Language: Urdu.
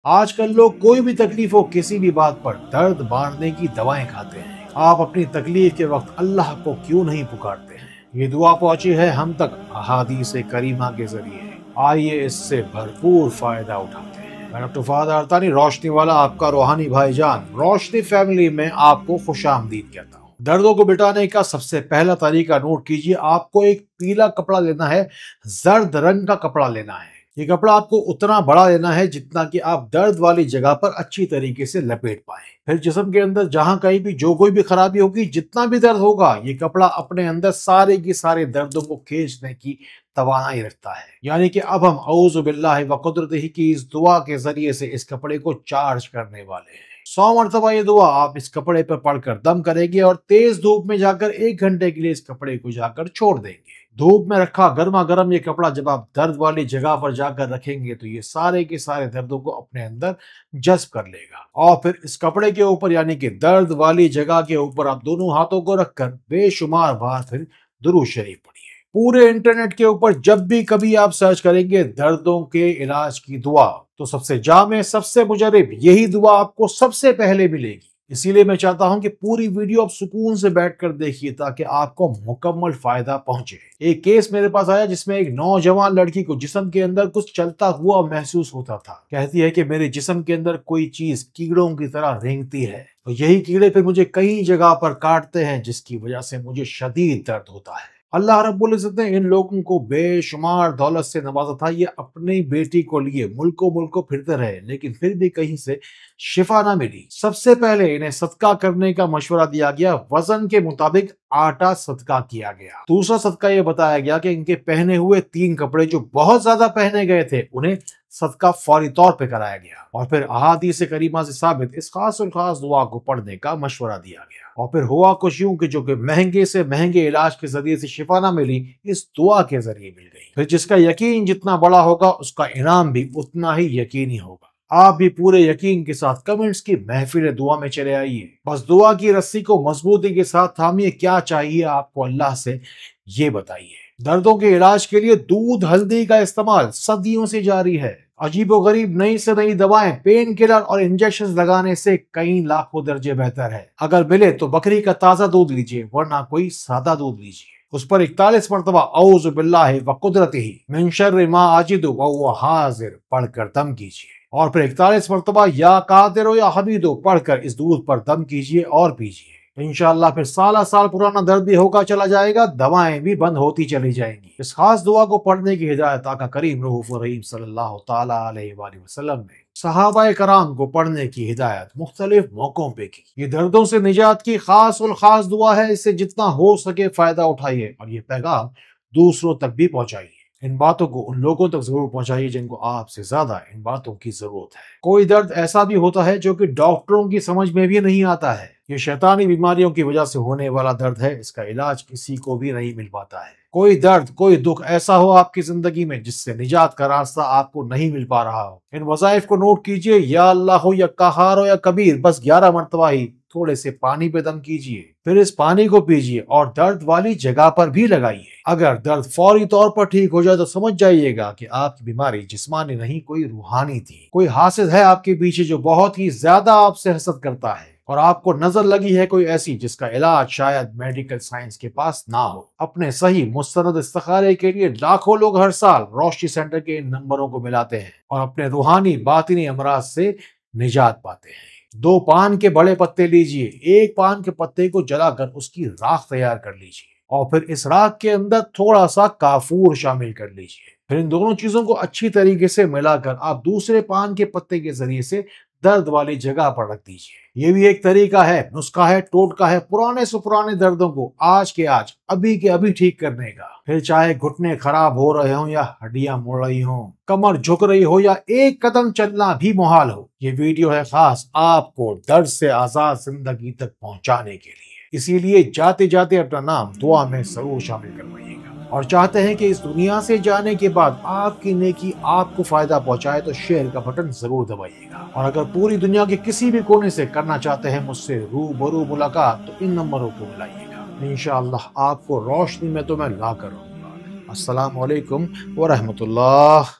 آج کل لوگ کوئی بھی تکلیف ہو کسی بھی بات پر درد مارنے کی دوائیں کھاتے ہیں۔ آپ اپنی تکلیف کے وقت اللہ کو کیوں نہیں پکارتے ہیں؟ یہ دعا پہنچی ہے ہم تک احادیث کریمہ کے ذریعے۔ آئیے اس سے بھرپور فائدہ اٹھاتے ہیں۔ میں ڈاکٹر فہد ارتانی روشنی والا آپ کا روحانی بھائی جان روشنی فیملی میں آپ کو خوش آمدید کہتا ہوں۔ دردوں کو مٹانے کا سب سے پہلا طریقہ نوٹ کیجیے، آپ کو ایک پیلا کپڑا لینا ہے، زرد رنگ کا کپڑا لینا ہے۔ یہ کپڑا آپ کو اتنا بڑا لینا ہے جتنا کہ آپ درد والی جگہ پر اچھی طریقے سے لپیٹ پائیں۔ پھر جسم کے اندر جہاں کہیں بھی جو کوئی بھی خرابی ہوگی، جتنا بھی درد ہوگا، یہ کپڑا اپنے اندر سارے کی سارے دردوں کو کھینچنے کی توانائی رکھتا ہے۔ یعنی کہ اب ہم اعوذ باللہ وقدرتہ کی اس دعا کے ذریعے سے اس کپڑے کو چارج کرنے والے ہیں۔ 100 مرتبہ یہ دعا آپ اس کپڑے پر پڑھ کر دم کریں گے اور تیز دھوپ میں جا کر 1 گھنٹے کے لیے اس کپڑے کو جا کر چھوڑ دیں گے۔ دھوپ میں رکھا گرما گرم یہ کپڑا جب آپ درد والی جگہ پر جا کر رکھیں گے تو یہ سارے کے سارے دردوں کو اپنے اندر جذب کر لے گا، اور پھر اس کپڑے کے اوپر یعنی کہ درد والی جگہ کے اوپر آپ دونوں ہاتھوں کو رکھ کر بے شمار بار پھر درود شریف پڑھیے۔ پورے انٹرنیٹ کے اوپر جب بھی کبھی آپ سرچ کریں گے دردوں کے علاج کی دعا، تو سب سے جامع، سب سے مجرب یہی دعا آپ کو سب سے پہلے ملے گی۔ اسی لیے میں چاہتا ہوں کہ پوری ویڈیو آپ سکون سے بیٹھ کر دیکھیے تاکہ آپ کو مکمل فائدہ پہنچے۔ ایک کیس میرے پاس آیا جس میں ایک نوجوان لڑکی کو جسم کے اندر کچھ چلتا ہوا محسوس ہوتا تھا۔ کہتی ہے کہ میرے جسم کے اندر کوئی چیز کیڑوں کی طرح رینگتی ہے، اور یہی کیڑے پھر مجھے کئی جگہ پر کاٹتے ہیں جس کی وجہ سے مجھے شدید درد ہوتا ہے۔ اللہ رب العزت نے ان لوگوں کو بے شمار دولت سے نوازا تھا، یہ اپنی بیٹی کو لیے ملکوں پھرتے رہے، لیکن پھر بھی کہیں سے شفا نہ ملی۔ سب سے پہلے انہیں صدقہ کرنے کا مشورہ دیا گیا، وزن کے مطابق آٹا صدقہ کیا گیا۔ دوسرا صدقہ یہ بتایا گیا کہ ان کے پہنے ہوئے 3 کپڑے جو بہت زیادہ پہنے گئے تھے انہیں صدقہ فوری طور پہ کرایا گیا، اور پھر احادیث کریمہ سے ثابت اس خاص الخاص دعا کو پڑھنے کا مشورہ دیا گیا۔ اور پھر ہوا کچھ یوں کہ جو کہ مہنگے سے مہنگے علاج کے ذریعے سے شفا نہ ملی، اس دعا کے ذریعے مل گئی۔ پھر جس کا یقین جتنا بڑا ہوگا اس کا انعام بھی اتنا ہی یقینی ہوگا۔ آپ بھی پورے یقین کے ساتھ کمنٹس کی محفل دعا میں چلے آئیے، بس دعا کی رسی کو مضبوطی کے ساتھ تھامیے۔ کیا چاہیے آپ کو اللہ سے یہ بتائیے۔ دردوں کے علاج کے لیے دودھ ہلدی کا استعمال صدیوں سے جاری ہے۔ عجیب و غریب نئی سے نئی دوائیں، پین کلر اور انجیکشن لگانے سے کئی لاکھوں درجے بہتر ہے۔ اگر ملے تو بکری کا تازہ دودھ لیجیے، ورنہ کوئی سادہ دودھ لیجیے۔ اس پر 41 مرتبہ اعوذ باللہ وقدرتہ من شر ما اجد وهو حاضر پڑھ کر دم کیجیے، اور پھر 41 مرتبہ یا قادر یا حمید پڑھ کر اس دودھ پر دم کیجیے اور پیجیے۔ انشاءاللہ پھر سالہ سال پرانا درد بھی ہوگا چلا جائے گا، دوائیں بھی بند ہوتی چلی جائیں گی۔ اس خاص دعا کو پڑھنے کی ہدایت آقا کریم رؤوف الرحیم صلی اللہ تعالی علیہ وآلہ وسلم نے صحابہ کرام کو پڑھنے کی ہدایت مختلف موقعوں پہ کی۔ یہ دردوں سے نجات کی خاص الخاص دعا ہے، اس سے جتنا ہو سکے فائدہ اٹھائیے، اور یہ پیغام دوسروں تک بھی پہنچائیے۔ ان باتوں کو ان لوگوں تک ضرور پہنچائیے جن کو آپ سے زیادہ ان باتوں کی ضرورت ہے۔ کوئی درد ایسا بھی ہوتا ہے جو کہ ڈاکٹروں کی سمجھ میں بھی نہیں آتا ہے۔ یہ شیطانی بیماریوں کی وجہ سے ہونے والا درد ہے، اس کا علاج کسی کو بھی نہیں مل پاتا ہے۔ کوئی درد، کوئی دکھ ایسا ہو آپ کی زندگی میں جس سے نجات کا راستہ آپ کو نہیں مل پا رہا ہو، ان وظائف کو نوٹ کیجئے۔ یا اللہ ہو یا قہار ہو یا کبیر، بس 11 مرتبہ ہی تھوڑے سے پانی پہ دم کیجئے، پھر اس پانی کو پیجئے اور درد والی جگہ پر بھی لگائیے۔ اگر درد فوری طور پر ٹھیک ہو جائے تو سمجھ جائیے گا کہ آپ کی بیماری جسمانی نہیں، کوئی روحانی تھی۔ کوئی حاسد ہے آپ کے پیچھے جو بہت ہی زیادہ آپ سے حسد کرتا ہے، اور آپ کو نظر لگی ہے کوئی ایسی جس کا علاج شاید میڈیکل سائنس کے پاس نہ ہو۔ اپنے صحیح مستند استخارے کے لیے لاکھوں لوگ ہر سال روشنی سینٹر کے ان نمبروں کو ملاتے ہیں اور اپنے روحانی باطنی امراض سے نجات پاتے ہیں۔ 2 پان کے بڑے پتے لیجئے، ایک پان کے پتے کو جلا کر اس کی راکھ تیار کر لیجئے، اور پھر اس راکھ کے اندر تھوڑا سا کافور شامل کر لیجئے۔ پھر ان دونوں چیزوں کو اچھی طریقے سے ملا کر آپ دوسرے پان کے پتے کے ذریعے سے درد والی جگہ پر رکھ دیجئے۔ یہ بھی ایک طریقہ ہے، نسخہ ہے، ٹوٹکا ہے پرانے سے پرانے دردوں کو آج کے آج، ابھی کے ابھی ٹھیک کرنے کا۔ پھر چاہے گھٹنے خراب ہو رہے ہوں یا ہڈیاں مڑ رہی ہوں، کمر جھک رہی ہو یا ایک قدم چلنا بھی محال ہو، یہ ویڈیو ہے خاص آپ کو درد سے آزاد زندگی تک پہنچانے کے لیے۔ اسی لیے جاتے جاتے اپنا نام دعا میں ضرور شامل کروائیے گا، اور چاہتے ہیں کہ اس دنیا سے جانے کے بعد آپ کی نیکی آپ کو فائدہ پہنچائے تو شیئر کا بٹن ضرور دبائیے گا، اور اگر پوری دنیا کے کسی بھی کونے سے کرنا چاہتے ہیں مجھ سے روبرو ملاقات تو ان نمبروں کو ملائیے گا، انشاءاللہ آپ کو روشنی میں تو میں لا کر رہوں گا۔ السلام علیکم ورحمۃ اللہ۔